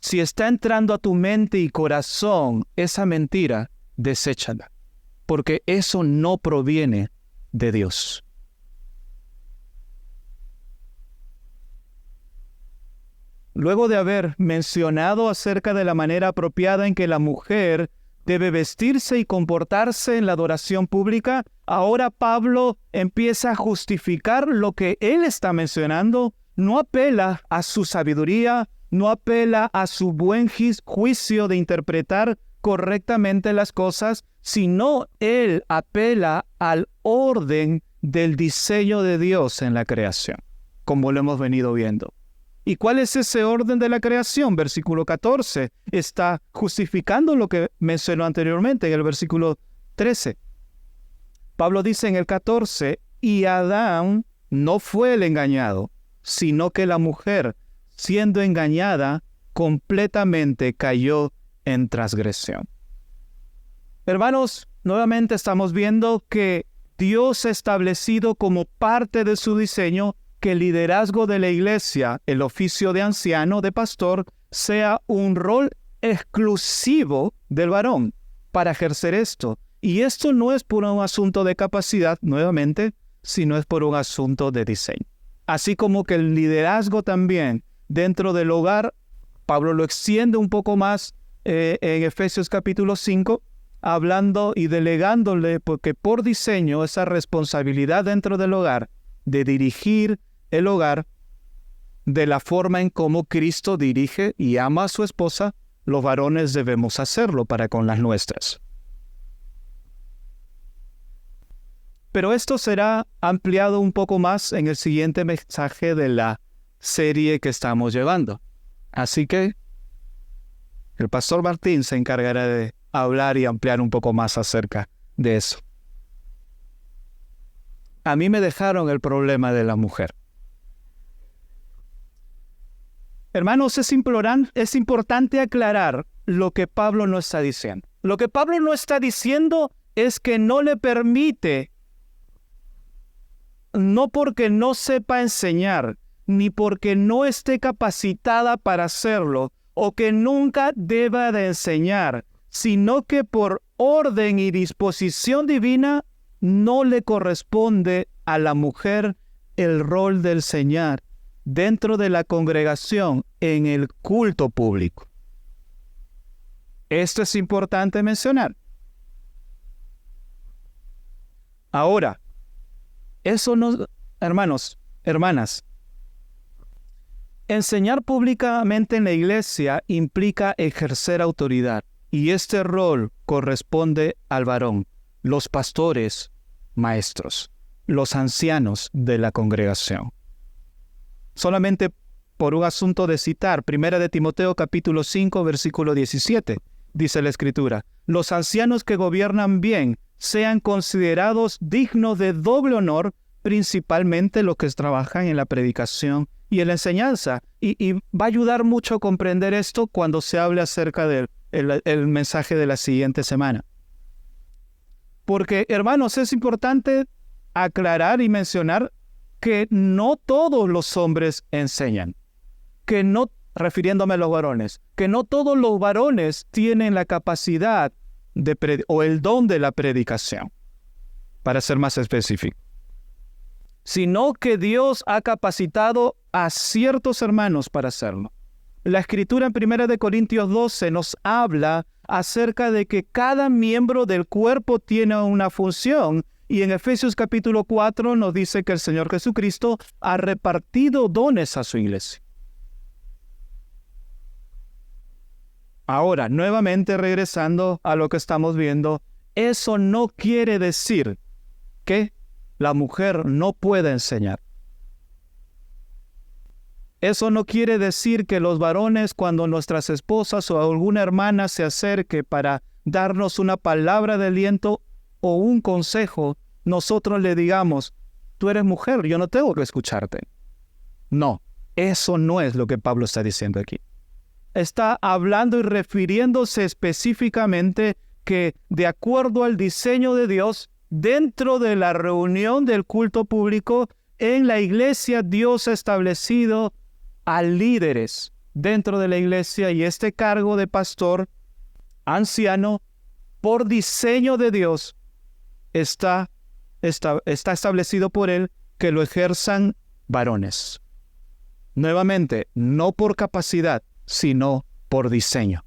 Si está entrando a tu mente y corazón esa mentira, deséchala, porque eso no proviene de Dios. Luego de haber mencionado acerca de la manera apropiada en que la mujer debe vestirse y comportarse en la adoración pública, ahora Pablo empieza a justificar lo que él está mencionando. No apela a su sabiduría, no apela a su buen juicio de interpretar correctamente las cosas, sino él apela al orden del diseño de Dios en la creación, como lo hemos venido viendo. ¿Y cuál es ese orden de la creación? Versículo 14 está justificando lo que mencionó anteriormente en el versículo 13. Pablo dice en el 14, y Adán no fue el engañado, sino que la mujer, siendo engañada, completamente cayó en transgresión. Hermanos, nuevamente estamos viendo que Dios ha establecido como parte de su diseño que el liderazgo de la iglesia, el oficio de anciano, de pastor, sea un rol exclusivo del varón para ejercer esto. Y esto no es por un asunto de capacidad, nuevamente, sino es por un asunto de diseño. Así como que el liderazgo también dentro del hogar, Pablo lo extiende un poco más en Efesios capítulo 5, hablando y delegándole, porque por diseño esa responsabilidad dentro del hogar de dirigir el hogar de la forma en cómo Cristo dirige y ama a su esposa, los varones debemos hacerlo para con las nuestras. Pero esto será ampliado un poco más en el siguiente mensaje de la serie que estamos llevando. Así que el pastor Martín se encargará de hablar y ampliar un poco más acerca de eso. A mí me dejaron el problema de la mujer. Hermanos, es importante aclarar lo que Pablo no está diciendo. Lo que Pablo no está diciendo es que no le permite, no porque no sepa enseñar, ni porque no esté capacitada para hacerlo, o que nunca deba de enseñar, sino que por orden y disposición divina no le corresponde a la mujer el rol de enseñar dentro de la congregación en el culto público. Esto es importante mencionar. Ahora, eso no, hermanos, hermanas, enseñar públicamente en la iglesia implica ejercer autoridad, y este rol corresponde al varón, los pastores, maestros, los ancianos de la congregación. Solamente por un asunto de citar, 1 de Timoteo capítulo 5, versículo 17, dice la Escritura: los ancianos que gobiernan bien sean considerados dignos de doble honor, principalmente los que trabajan en la predicación y en la enseñanza. Y va a ayudar mucho a comprender esto cuando se hable acerca del mensaje de la siguiente semana. Porque, hermanos, es importante aclarar y mencionar que no todos los hombres enseñan, que no, refiriéndome a los varones, que no todos los varones tienen la capacidad o el don de la predicación, para ser más específico, sino que Dios ha capacitado a ciertos hermanos para hacerlo. La Escritura en 1 Corintios 12 nos habla acerca de que cada miembro del cuerpo tiene una función, y en Efesios capítulo 4 nos dice que el Señor Jesucristo ha repartido dones a su iglesia. Ahora, nuevamente regresando a lo que estamos viendo, eso no quiere decir que la mujer no pueda enseñar. Eso no quiere decir que los varones, cuando nuestras esposas o alguna hermana se acerque para darnos una palabra de aliento o un consejo, nosotros le digamos: tú eres mujer, yo no tengo que escucharte. No, eso no es lo que Pablo está diciendo aquí. Está hablando y refiriéndose específicamente que, de acuerdo al diseño de Dios, dentro de la reunión del culto público, en la iglesia Dios ha establecido a líderes dentro de la iglesia, y este cargo de pastor anciano, por diseño de Dios, está establecido por Él que lo ejerzan varones. Nuevamente, no por capacidad, sino por diseño.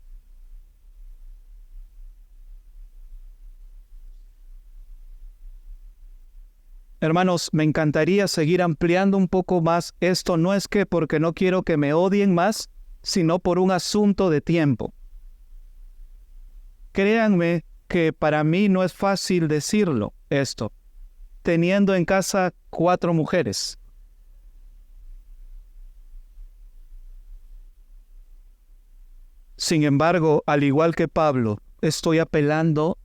Hermanos, me encantaría seguir ampliando un poco más esto. No es que porque no quiero que me odien más, sino por un asunto de tiempo. Créanme que para mí no es fácil decirlo esto, teniendo en casa 4 mujeres. Sin embargo, al igual que Pablo, estoy apelando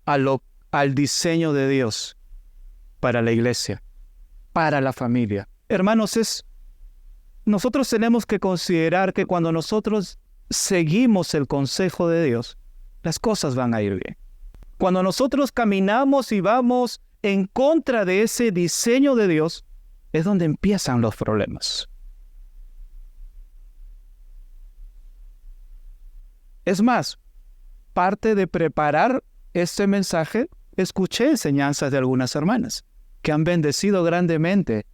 al diseño de Dios para la iglesia, para la familia. Hermanos, nosotros tenemos que considerar que cuando nosotros seguimos el consejo de Dios, las cosas van a ir bien. Cuando nosotros caminamos y vamos en contra de ese diseño de Dios, es donde empiezan los problemas. Es más, parte de preparar este mensaje, escuché enseñanzas de algunas hermanas que han bendecido grandemente,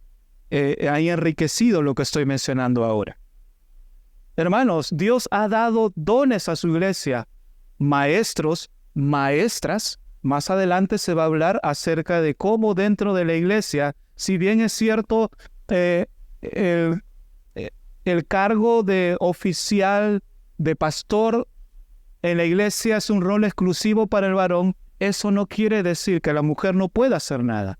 han enriquecido lo que estoy mencionando ahora. Hermanos, Dios ha dado dones a su iglesia, maestros, maestras. Más adelante se va a hablar acerca de cómo dentro de la iglesia, si bien es cierto, el cargo de oficial, de pastor en la iglesia es un rol exclusivo para el varón, eso no quiere decir que la mujer no pueda hacer nada.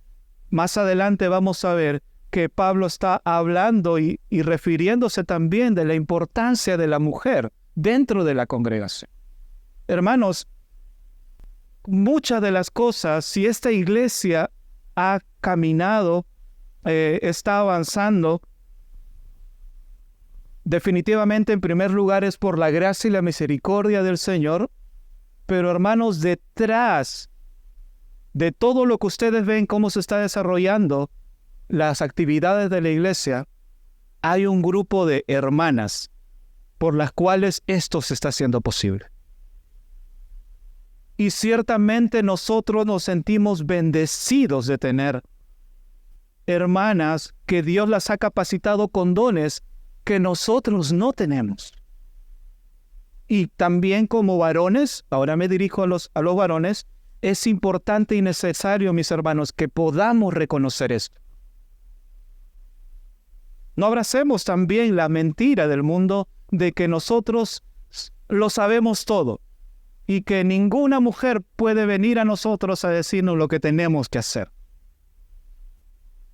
Más adelante vamos a ver que Pablo está hablando y refiriéndose también de la importancia de la mujer dentro de la congregación. Hermanos, muchas de las cosas, si esta iglesia ha caminado, está avanzando, definitivamente en primer lugar es por la gracia y la misericordia del Señor, pero hermanos, detrás de todo lo que ustedes ven, cómo se está desarrollando las actividades de la iglesia, hay un grupo de hermanas por las cuales esto se está haciendo posible. Y ciertamente nosotros nos sentimos bendecidos de tener hermanas que Dios las ha capacitado con dones que nosotros no tenemos. Y también como varones, ahora me dirijo a los varones, es importante y necesario, mis hermanos, que podamos reconocer esto. No abracemos también la mentira del mundo de que nosotros lo sabemos todo y que ninguna mujer puede venir a nosotros a decirnos lo que tenemos que hacer.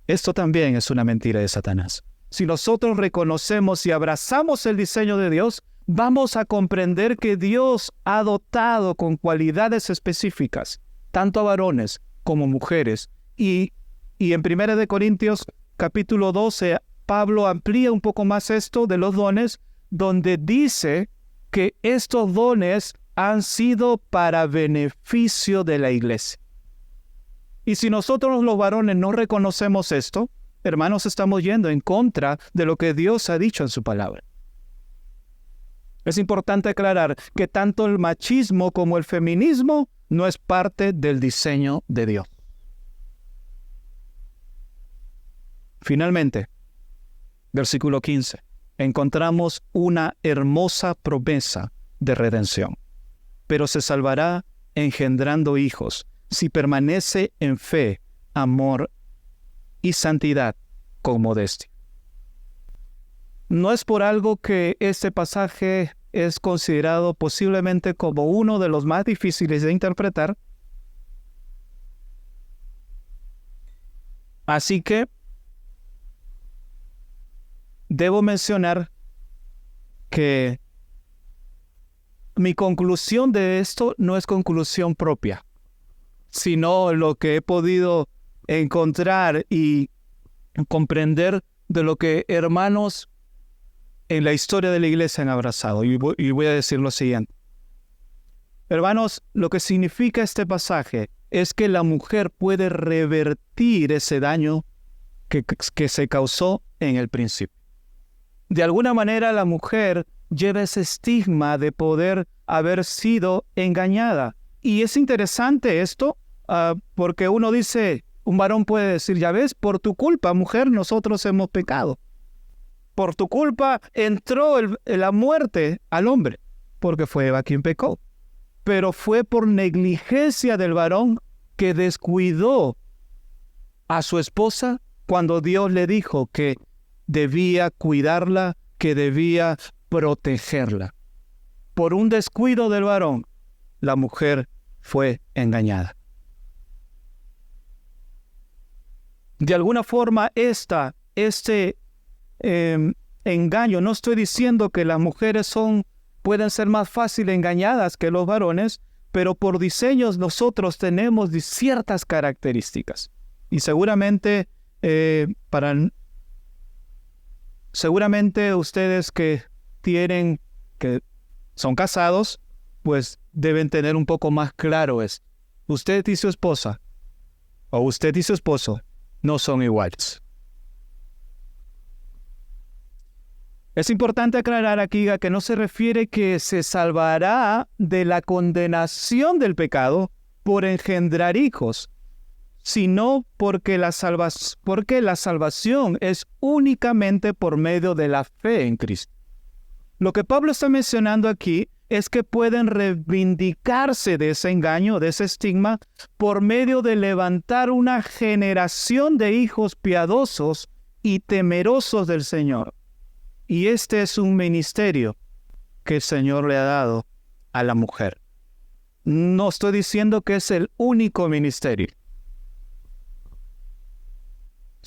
Esto también es una mentira de Satanás. Si nosotros reconocemos y abrazamos el diseño de Dios, vamos a comprender que Dios ha dotado con cualidades específicas, tanto a varones como mujeres. Y en 1 Corintios capítulo 12, Pablo amplía un poco más esto de los dones, donde dice que estos dones han sido para beneficio de la iglesia. Y si nosotros los varones no reconocemos esto, hermanos, estamos yendo en contra de lo que Dios ha dicho en su palabra. Es importante aclarar que tanto el machismo como el feminismo no es parte del diseño de Dios. Finalmente, versículo 15, encontramos una hermosa promesa de redención. Pero se salvará engendrando hijos si permanece en fe, amor y santidad con modestia. No es por algo que este pasaje es considerado posiblemente como uno de los más difíciles de interpretar. Así que debo mencionar que mi conclusión de esto no es conclusión propia, sino lo que he podido encontrar y comprender de lo que hermanos en la historia de la iglesia han abrazado. Y voy a decir lo siguiente. Hermanos, lo que significa este pasaje es que la mujer puede revertir ese daño que se causó en el principio. De alguna manera la mujer lleva ese estigma de poder haber sido engañada. Y es interesante esto, porque uno dice, un varón puede decir, ya ves, por tu culpa, mujer, nosotros hemos pecado. Por tu culpa entró la muerte al hombre, porque fue Eva quien pecó. Pero fue por negligencia del varón que descuidó a su esposa cuando Dios le dijo que debía cuidarla, que debía protegerla. Por un descuido del varón, la mujer fue engañada. De alguna forma, este engaño, no estoy diciendo que las mujeres pueden ser más fácil engañadas que los varones, pero por diseños nosotros tenemos ciertas características. Y seguramente ustedes que son casados, pues deben tener un poco más claro esto. Usted y su esposa, o usted y su esposo, no son iguales. Es importante aclarar aquí que no se refiere que se salvará de la condenación del pecado por engendrar hijos, sino porque la salvación es únicamente por medio de la fe en Cristo. Lo que Pablo está mencionando aquí es que pueden reivindicarse de ese engaño, de ese estigma, por medio de levantar una generación de hijos piadosos y temerosos del Señor. Y este es un ministerio que el Señor le ha dado a la mujer. No estoy diciendo que es el único ministerio.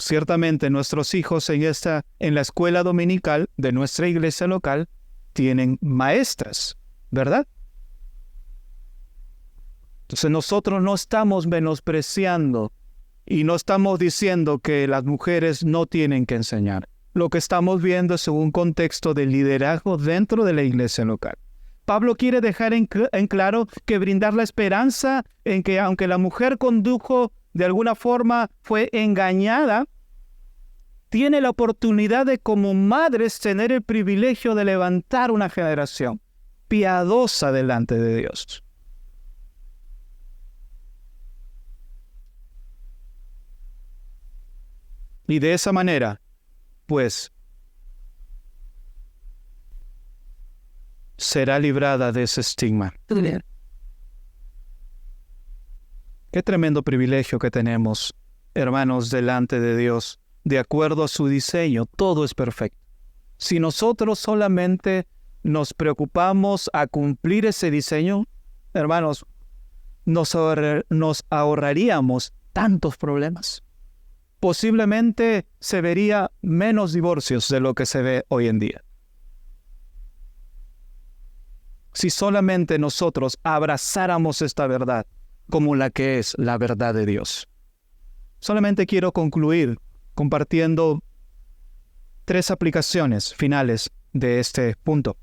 Ciertamente nuestros hijos en la escuela dominical de nuestra iglesia local tienen maestras, ¿verdad? Entonces nosotros no estamos menospreciando y no estamos diciendo que las mujeres no tienen que enseñar. Lo que estamos viendo es un contexto de liderazgo dentro de la iglesia local. Pablo quiere dejar en claro que brindar la esperanza en que aunque la mujer condujo de alguna forma, fue engañada, tiene la oportunidad de como madres tener el privilegio de levantar una generación piadosa delante de Dios. Y de esa manera, pues, será librada de ese estigma. Qué tremendo privilegio que tenemos, hermanos, delante de Dios. De acuerdo a su diseño, todo es perfecto. Si nosotros solamente nos preocupamos a cumplir ese diseño, hermanos, nos ahorraríamos tantos problemas. Posiblemente se vería menos divorcios de lo que se ve hoy en día. Si solamente nosotros abrazáramos esta verdad como la que es la verdad de Dios. Solamente quiero concluir compartiendo 3 aplicaciones finales de este punto.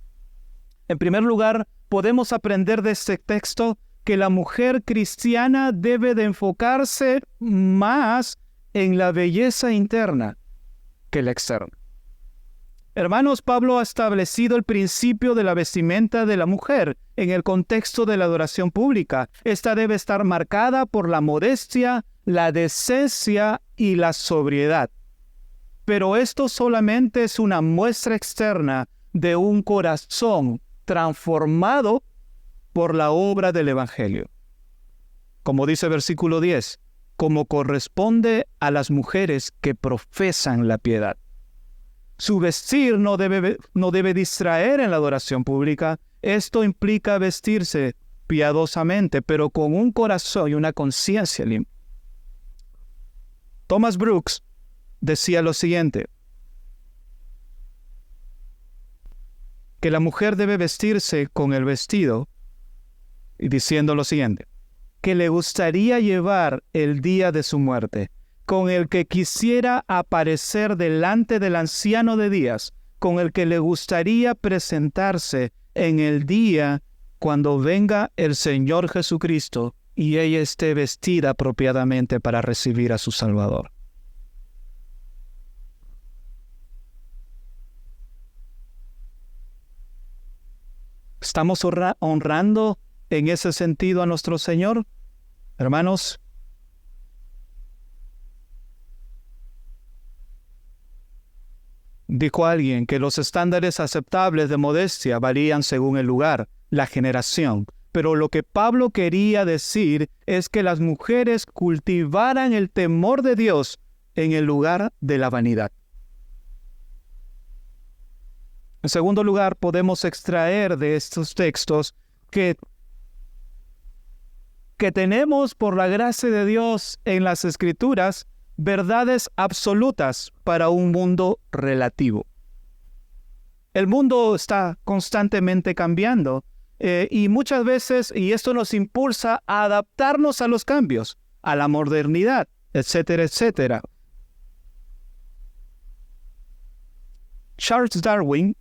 En primer lugar, podemos aprender de este texto que la mujer cristiana debe de enfocarse más en la belleza interna que la externa. Hermanos, Pablo ha establecido el principio de la vestimenta de la mujer en el contexto de la adoración pública. Esta debe estar marcada por la modestia, la decencia y la sobriedad. Pero esto solamente es una muestra externa de un corazón transformado por la obra del Evangelio. Como dice versículo 10, como corresponde a las mujeres que profesan la piedad. Su vestir no debe distraer en la adoración pública. Esto implica vestirse piadosamente, pero con un corazón y una conciencia limpia. Thomas Brooks decía lo siguiente, que la mujer debe vestirse con el vestido, y diciendo lo siguiente, que le gustaría llevar el día de su muerte, con el que quisiera aparecer delante del anciano de días, con el que le gustaría presentarse en el día cuando venga el Señor Jesucristo y ella esté vestida apropiadamente para recibir a su Salvador. ¿Estamos honrando en ese sentido a nuestro Señor? Hermanos, dijo alguien que los estándares aceptables de modestia varían según el lugar, la generación. Pero lo que Pablo quería decir es que las mujeres cultivaran el temor de Dios en el lugar de la vanidad. En segundo lugar, podemos extraer de estos textos que tenemos por la gracia de Dios en las Escrituras verdades absolutas para un mundo relativo. El mundo está constantemente cambiando y muchas veces, y esto nos impulsa a adaptarnos a los cambios, a la modernidad, etcétera, etcétera. Charles Darwin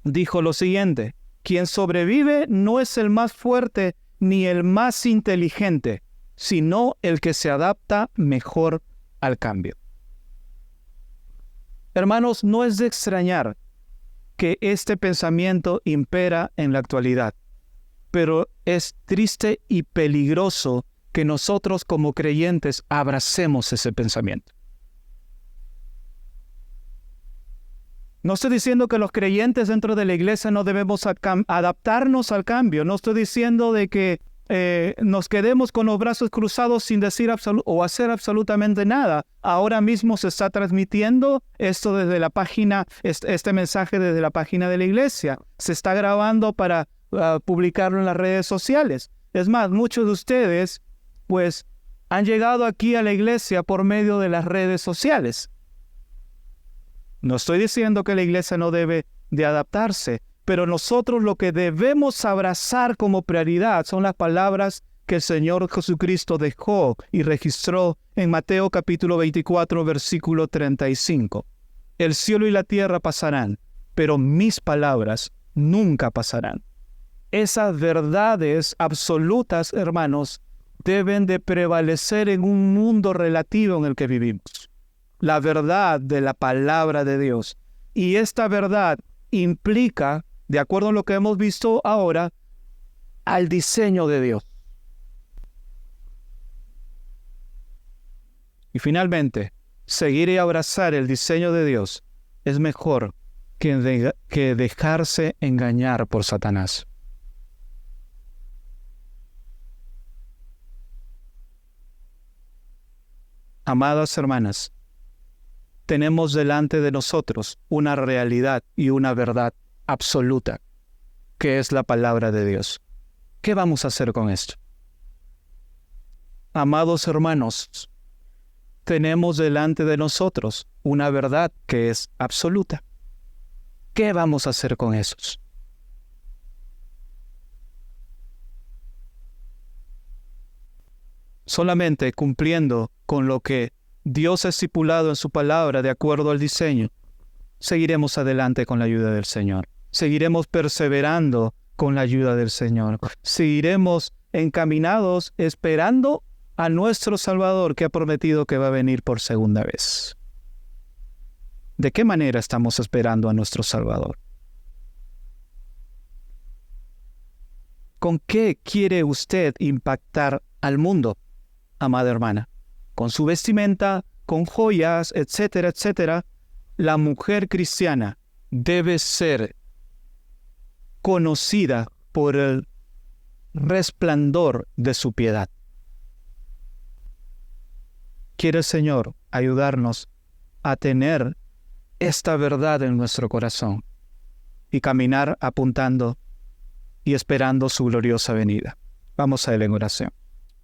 dijo lo siguiente, quien sobrevive no es el más fuerte ni el más inteligente, sino el que se adapta mejor al cambio. Hermanos, no es de extrañar que este pensamiento impera en la actualidad, pero es triste y peligroso que nosotros como creyentes abracemos ese pensamiento. No estoy diciendo que los creyentes dentro de la iglesia no debemos adaptarnos al cambio. No estoy diciendo de que nos quedemos con los brazos cruzados sin decir o hacer absolutamente nada. Ahora mismo se está transmitiendo esto desde la página, este mensaje desde la página de la iglesia. Se está grabando para publicarlo en las redes sociales. Es más, muchos de ustedes, pues, han llegado aquí a la iglesia por medio de las redes sociales. No estoy diciendo que la iglesia no debe de adaptarse, pero nosotros lo que debemos abrazar como prioridad son las palabras que el Señor Jesucristo dejó y registró en Mateo capítulo 24, versículo 35. El cielo y la tierra pasarán, pero mis palabras nunca pasarán. Esas verdades absolutas, hermanos, deben de prevalecer en un mundo relativo en el que vivimos. La verdad de la palabra de Dios. Y esta verdad implica, de acuerdo a lo que hemos visto ahora, al diseño de Dios. Y finalmente, seguir y abrazar el diseño de Dios es mejor que dejarse engañar por Satanás. Amadas hermanas, tenemos delante de nosotros una realidad y una verdad absoluta, que es la palabra de Dios. ¿Qué vamos a hacer con esto? Amados hermanos, tenemos delante de nosotros una verdad que es absoluta. ¿Qué vamos a hacer con esos? Solamente cumpliendo con lo que Dios ha estipulado en su palabra de acuerdo al diseño, seguiremos adelante con la ayuda del Señor. Seguiremos perseverando con la ayuda del Señor. Seguiremos encaminados esperando a nuestro Salvador que ha prometido que va a venir por segunda vez. ¿De qué manera estamos esperando a nuestro Salvador? ¿Con qué quiere usted impactar al mundo, amada hermana? ¿Con su vestimenta, con joyas, etcétera, etcétera? La mujer cristiana debe ser conocida por el resplandor de su piedad. Quiere el Señor ayudarnos a tener esta verdad en nuestro corazón y caminar apuntando y esperando su gloriosa venida. Vamos a él en oración.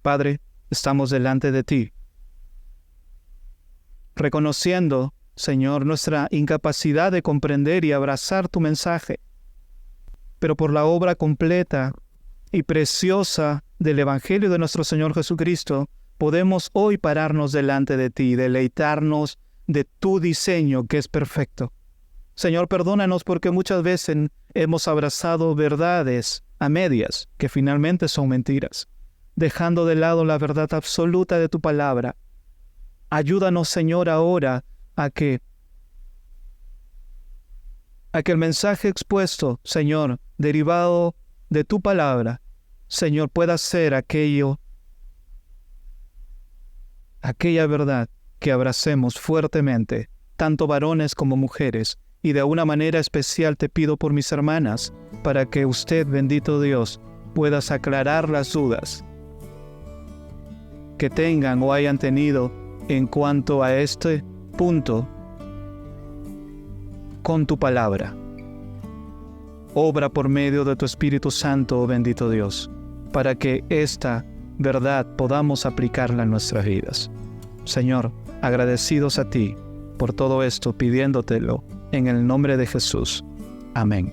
Padre, estamos delante de ti, reconociendo, Señor, nuestra incapacidad de comprender y abrazar tu mensaje, pero por la obra completa y preciosa del Evangelio de nuestro Señor Jesucristo, podemos hoy pararnos delante de ti y deleitarnos de tu diseño que es perfecto. Señor, perdónanos porque muchas veces hemos abrazado verdades a medias que finalmente son mentiras, dejando de lado la verdad absoluta de tu palabra. Ayúdanos, Señor, ahora a que el mensaje expuesto, Señor, derivado de tu palabra, Señor, pueda ser aquella verdad que abracemos fuertemente, tanto varones como mujeres, y de una manera especial te pido por mis hermanas, para que usted, bendito Dios, puedas aclarar las dudas que tengan o hayan tenido en cuanto a este punto con tu palabra. Obra por medio de tu Espíritu Santo, oh bendito Dios, para que esta verdad podamos aplicarla en nuestras vidas. Señor, agradecidos a ti por todo esto, pidiéndotelo en el nombre de Jesús. Amén.